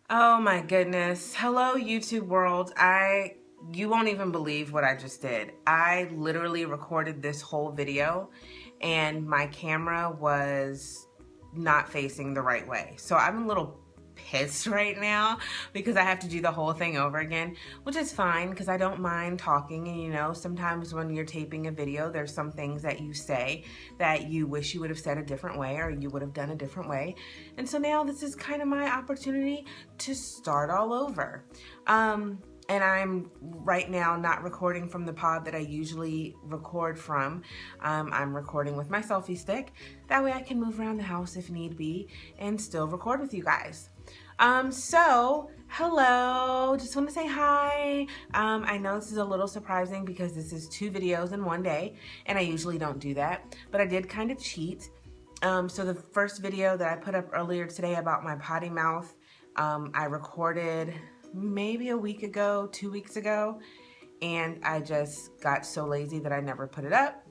Oh my goodness. Hello, YouTube world. You won't even believe what I just did. I literally recorded this whole video and my camera was not facing the right way. So I'm a little pissed right now because I have to do the whole thing over again, which is fine because I don't mind talking. And you know, sometimes when you're taping a video, there's some things that you say that you wish you would have said a different way or you would have done a different way. And so now this is kind of my opportunity to start all over. And I'm right now not recording from the pod that I usually record from. I'm recording with my selfie stick. That way I can move around the house if need be and still record with you guys. So hello, just want to say hi. I know this is a little surprising because this is 2 videos in one day and I usually don't do that, but I did kind of cheat. So the first video that I put up earlier today about my potty mouth, I recorded maybe a week ago, 2 weeks ago, and I just got so lazy that I never put it up.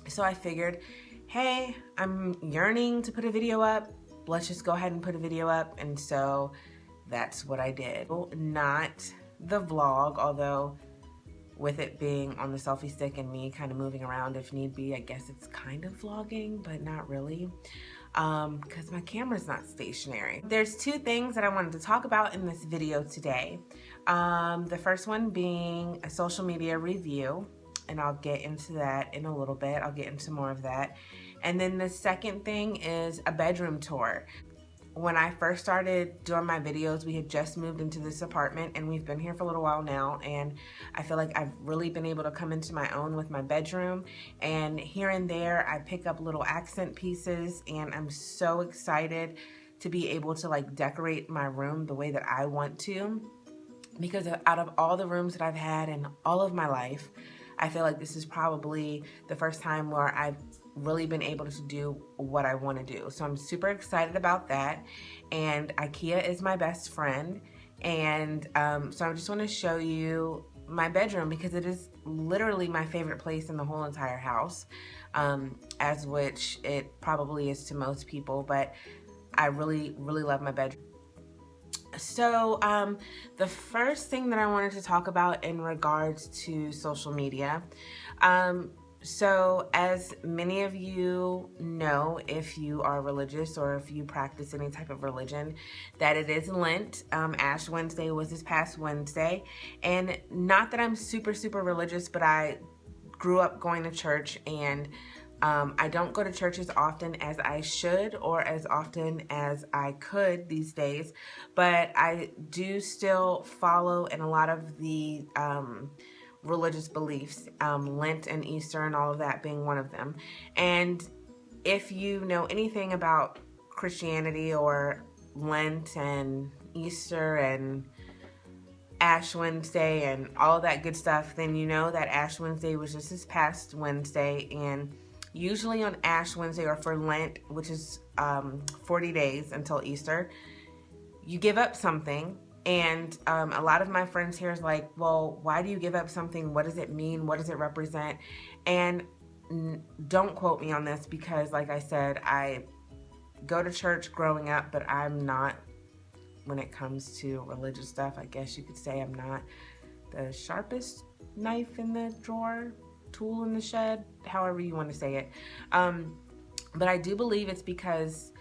So I figured, hey, I'm yearning to put a video up. Let's just go ahead and put a video up. And so that's what I did. Not the vlog, although with it being on the selfie stick and me kind of moving around if need be, I guess it's kind of vlogging, but not really, because my camera's not stationary. There's 2 things that I wanted to talk about in this video today. The first one being a social media review, and I'll get into that in a little bit. I'll get into more of that. And then the second thing is a bedroom tour. When I first started doing my videos, we had just moved into this apartment and we've been here for a little while now, and I feel like I've really been able to come into my own with my bedroom, and here and there I pick up little accent pieces, and I'm so excited to be able to like decorate my room the way that I want to, because out of all the rooms that I've had in all of my life, I feel like this is probably the first time where I've really been able to do what I want to do. So I'm super excited about that. And IKEA is my best friend. And so I just want to show you my bedroom because it is literally my favorite place in the whole entire house, as which it probably is to most people, but I really, really love my bedroom. So the first thing that I wanted to talk about in regards to social media, so as many of you know, if you are religious or if you practice any type of religion, that it is Lent. Ash Wednesday was this past Wednesday, and not that I'm super religious, but I grew up going to church, and I don't go to church as often as I should or as often as I could these days, but I do still follow in a lot of the religious beliefs, Lent and Easter and all of that being one of them. And if you know anything about Christianity or Lent and Easter and Ash Wednesday and all that good stuff, then you know that Ash Wednesday was just this past Wednesday, and usually on Ash Wednesday or for Lent, which is 40 days until Easter, you give up something. And a lot of my friends here is like, well, why do you give up something? What does it mean? What does it represent? And don't quote me on this because, like I said, I go to church growing up, but I'm not, when it comes to religious stuff, I guess you could say I'm not the sharpest knife in the drawer, tool in the shed, however you want to say it. But I do believe it's because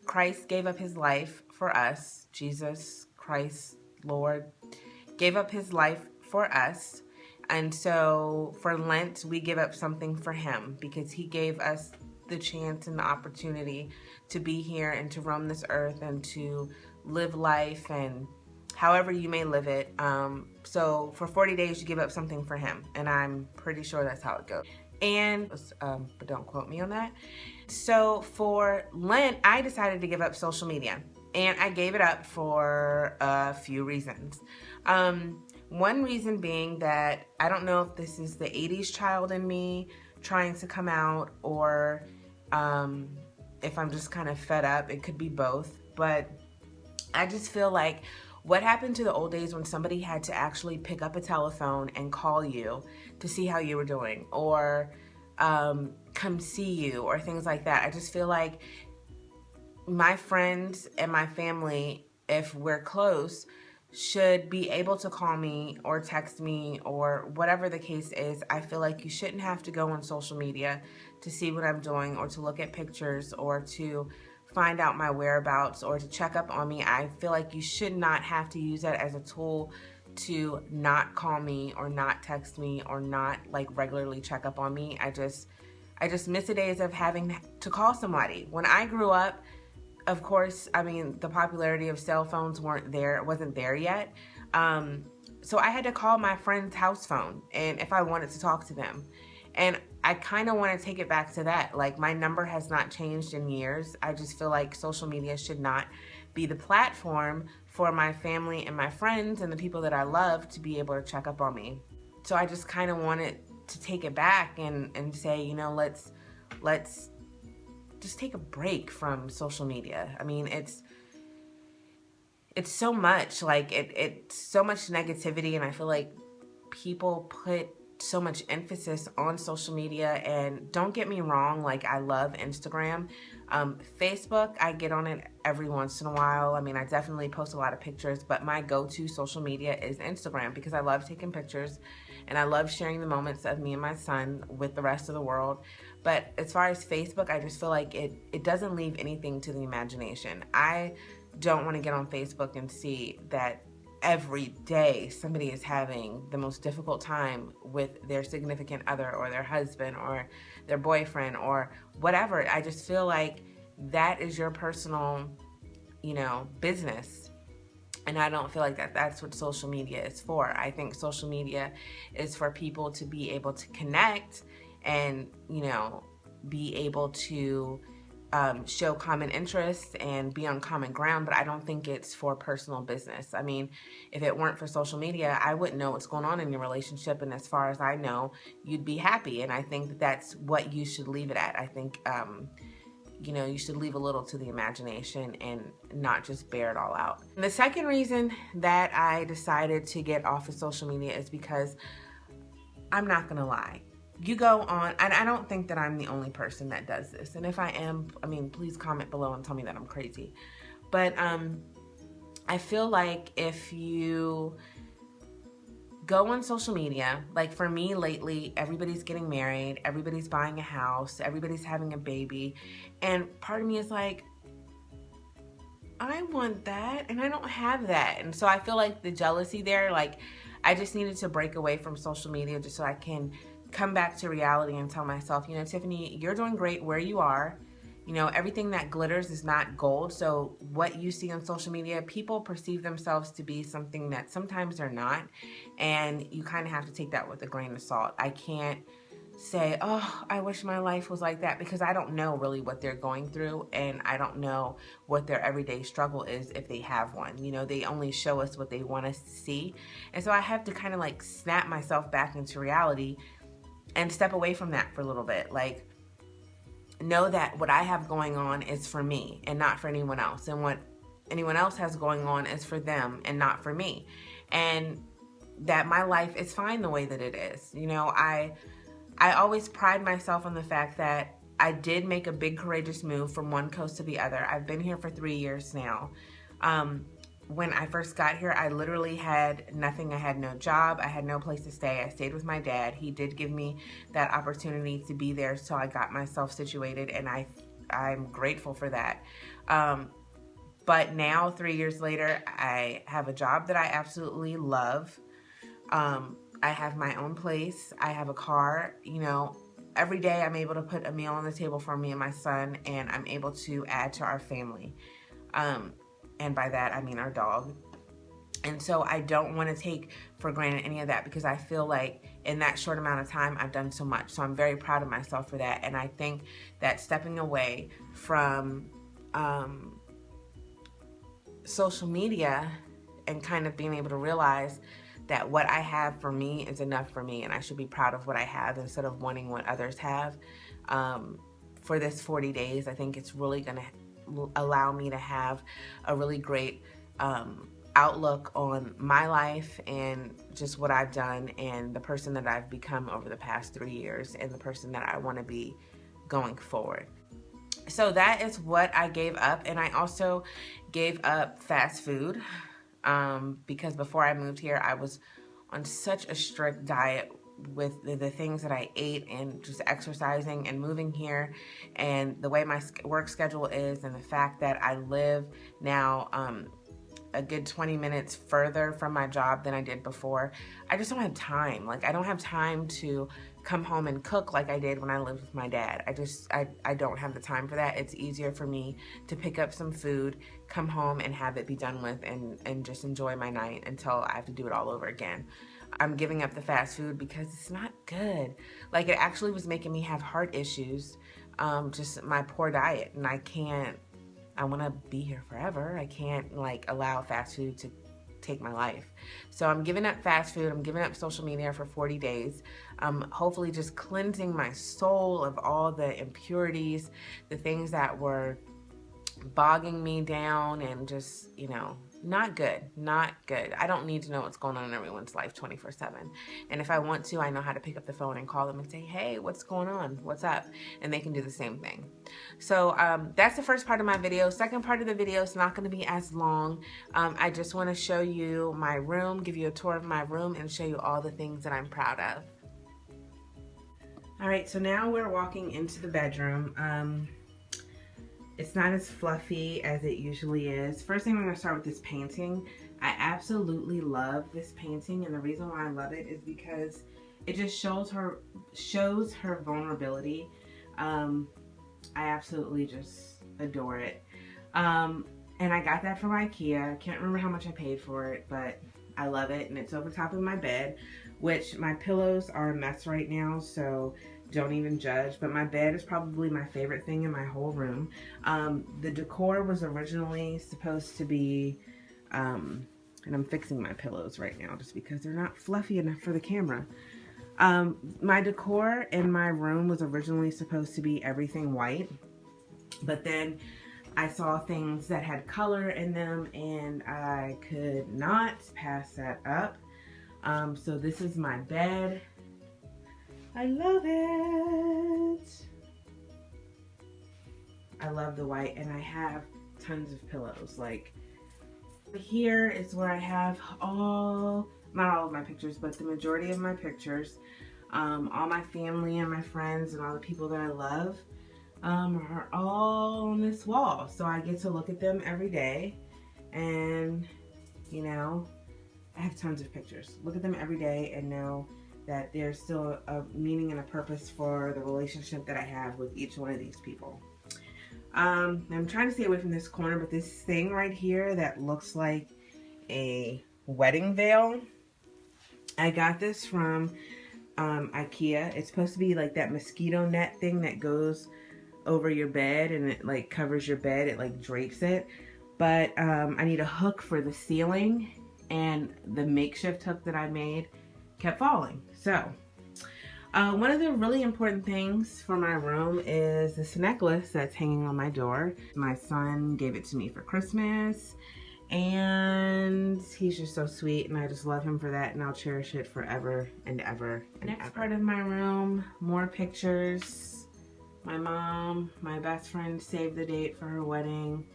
Christ gave up his life for us. Jesus Christ, Lord, gave up his life for us. And so for Lent, we give up something for him because he gave us the chance and the opportunity to be here and to roam this earth and to live life and however you may live it. So for 40 days, you give up something for him. And I'm pretty sure that's how it goes. And, but don't quote me on that. So for Lent, I decided to give up social media. And I gave it up for a few reasons. One reason being that I don't know if this is the 80s child in me trying to come out, or if I'm just kind of fed up. It could be both. But I just feel like what happened to the old days when somebody had to actually pick up a telephone and call you to see how you were doing, or come see you, or things like that. I just feel like my friends and my family if we're close, should be able to call me or text me or whatever the case is. I feel like you shouldn't have to go on social media to see what I'm doing or to look at pictures or to find out my whereabouts or to check up on me. I feel like you should not have to use that as a tool to not call me or not text me or not like regularly check up on me. I just miss the days of having to call somebody. When I grew up, of course, I mean, the popularity of cell phones wasn't there yet. So I had to call my friend's house phone and if I wanted to talk to them. And I kind of want to take it back to that. Like, my number has not changed in years. I just feel like social media should not be the platform for my family and my friends and the people that I love to be able to check up on me. So I just kind of wanted to take it back and say, you know, let's just take a break from social media. I mean, it's so much, like it's so much negativity, and I feel like people put so much emphasis on social media. And don't get me wrong, like, I love Instagram. Facebook, I get on it every once in a while. I mean, I definitely post a lot of pictures, but my go-to social media is Instagram because I love taking pictures and I love sharing the moments of me and my son with the rest of the world. But as far as Facebook, I just feel like it doesn't leave anything to the imagination. I don't want to get on Facebook and see that every day somebody is having the most difficult time with their significant other or their husband or their boyfriend or whatever. I just feel like that is your personal, you know, business. And I don't feel like that's what social media is for. I think social media is for people to be able to connect and, you know, be able to show common interests and be on common ground, but I don't think it's for personal business. I mean, if it weren't for social media, I wouldn't know what's going on in your relationship, and as far as I know, you'd be happy, and I think that's what you should leave it at. I think, you know, you should leave a little to the imagination and not just bear it all out. And the second reason that I decided to get off of social media is because, I'm not gonna lie, you go on, and I don't think that I'm the only person that does this. And if I am, I mean, please comment below and tell me that I'm crazy. But I feel like if you go on social media, like for me lately, everybody's getting married, everybody's buying a house, everybody's having a baby. And part of me is like, I want that and I don't have that. And so I feel like the jealousy there, like I just needed to break away from social media just so I can come back to reality and tell myself, you know, Tiffany, you're doing great where you are. You know, everything that glitters is not gold. So what you see on social media, people perceive themselves to be something that sometimes they're not. And you kind of have to take that with a grain of salt. I can't say, oh, I wish my life was like that, because I don't know really what they're going through, and I don't know what their everyday struggle is if they have one. You know, they only show us what they want us to see. And so I have to kind of like snap myself back into reality and step away from that for a little bit. Like, know that what I have going on is for me and not for anyone else. And what anyone else has going on is for them and not for me. And that my life is fine the way that it is. You know, I always pride myself on the fact that I did make a big courageous move from one coast to the other. I've been here for 3 years now. When I first got here, I literally had nothing. I had no job. I had no place to stay. I stayed with my dad. He did give me that opportunity to be there, so I got myself situated, and I'm grateful for that. But now, 3 years later, I have a job that I absolutely love. I have my own place. I have a car. You know, every day I'm able to put a meal on the table for me and my son, and I'm able to add to our family. And by that, I mean our dog. And so I don't want to take for granted any of that, because I feel like in that short amount of time, I've done so much. So I'm very proud of myself for that. And I think that stepping away from social media and kind of being able to realize that what I have for me is enough for me, and I should be proud of what I have instead of wanting what others have. For this 40 days, I think it's really going to allow me to have a really great outlook on my life and just what I've done and the person that I've become over the past 3 years and the person that I want to be going forward. So that is what I gave up. And I also gave up fast food because before I moved here, I was on such a strict diet with the things that I ate and just exercising and moving here and the way my work schedule is and the fact that I live now a good 20 minutes further from my job than I did before. I just don't have time. Like, I don't have time to come home and cook like I did when I lived with my dad. I don't have the time for that. It's easier for me to pick up some food, come home and have it be done with and just enjoy my night until I have to do it all over again. I'm giving up the fast food because it's not good. Like, it actually was making me have heart issues, just my poor diet, and I want to be here forever. I can't like allow fast food to take my life. So I'm giving up fast food. I'm giving up social media for 40 days. Hopefully just cleansing my soul of all the impurities, the things that were bogging me down and just, you know, not good. I don't need to know what's going on in everyone's life 24/7. And if I want to, I know how to pick up the phone and call them and say, hey, what's going on? What's up? And they can do the same thing. So that's the first part of my video. Second part of the video is not going to be as long. I just want to show you my room, give you a tour of my room, and show you all the things that I'm proud of. All right, so now we're walking into the bedroom. It's not as fluffy as it usually is. First thing, I'm going to start with this painting. I absolutely love this painting, and the reason why I love it is because it just shows her vulnerability. I absolutely just adore it. And I got that from IKEA. I can't remember how much I paid for it, but I love it, and it's over top of my bed, which my pillows are a mess right now, so don't even judge, but my bed is probably my favorite thing in my whole room. The decor was originally supposed to be, and I'm fixing my pillows right now just because they're not fluffy enough for the camera. My decor in my room was originally supposed to be everything white, but then I saw things that had color in them and I could not pass that up. So this is my bed. I love it. I love the white, and I have tons of pillows. Like, here is where I have not all of my pictures, but the majority of my pictures. All my family and my friends and all the people that I love are all on this wall. So I get to look at them every day, and, you know, I have tons of pictures. Look at them every day and know that there's still a meaning and a purpose for the relationship that I have with each one of these people. I'm trying to stay away from this corner, but this thing right here that looks like a wedding veil, I got this from IKEA. It's supposed to be like that mosquito net thing that goes over your bed and it like covers your bed, it like drapes it. But I need a hook for the ceiling, and the makeshift hook that I made kept falling. So one of the really important things for my room is this necklace that's hanging on my door. My son gave it to me for Christmas, and he's just so sweet, and I just love him for that, and I'll cherish it forever and ever and Next ever. Part of my room, more pictures. My mom, my best friend, saved the date for her wedding.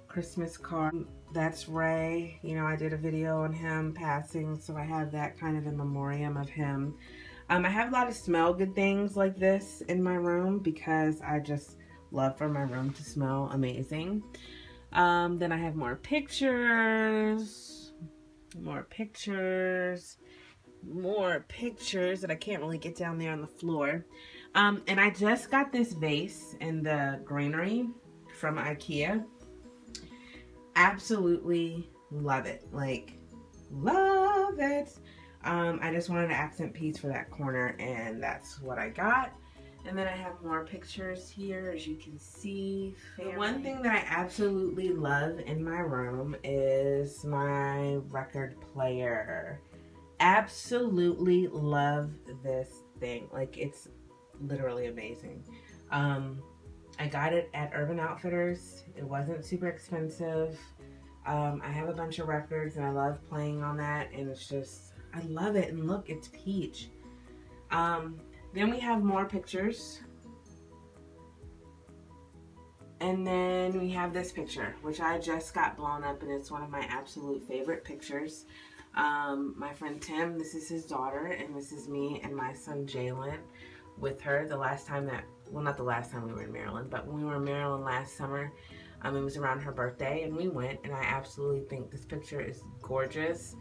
Christmas card. That's Ray. You know, I did a video on him passing, so I have that kind of in memoriam of him. I have a lot of smell good things like this in my room because I just love for my room to smell amazing. Then I have more pictures that I can't really get down there on the floor. And I just got this vase in the granary from IKEA. Absolutely love it. Like, love it. I just wanted an accent piece for that corner, and that's what I got. And then I have more pictures here, as you can see. The one thing that I absolutely love in my room is my record player. Absolutely love this thing. Like, it's literally amazing. I got it at Urban Outfitters. It wasn't super expensive. I have a bunch of records and I love playing on that, and it's just, I love it. And look, it's peach. Then we have more pictures. And then we have this picture, which I just got blown up, and it's one of my absolute favorite pictures. My friend Tim, this is his daughter, and this is me and my son Jalen with her. The last time that, well, not the last time we were in Maryland, but when we were in Maryland last summer, it was around her birthday, and we went, and I absolutely think this picture is gorgeous,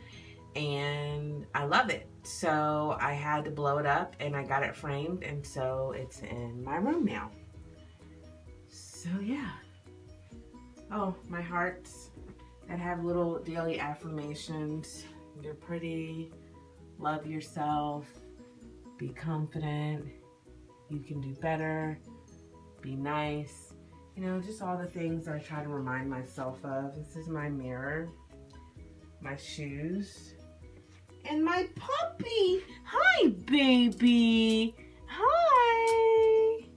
and I love it. So I had to blow it up, and I got it framed, and so it's in my room now. So yeah. Oh, my hearts that have little daily affirmations. You're pretty, love yourself, be confident, you can do better, be nice. You know, just all the things I try to remind myself of. This is my mirror, my shoes, and my puppy. Hi, baby. Hi.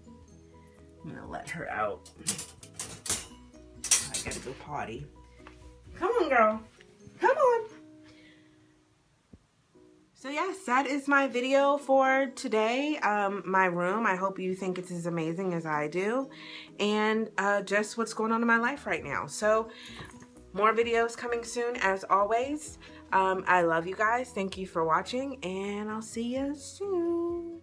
I'm gonna let her out. I gotta go potty. Come on, girl. Come on. So yes, that is my video for today. My room. I hope you think it's as amazing as I do. And just what's going on in my life right now. So more videos coming soon as always. I love you guys. Thank you for watching, and I'll see you soon.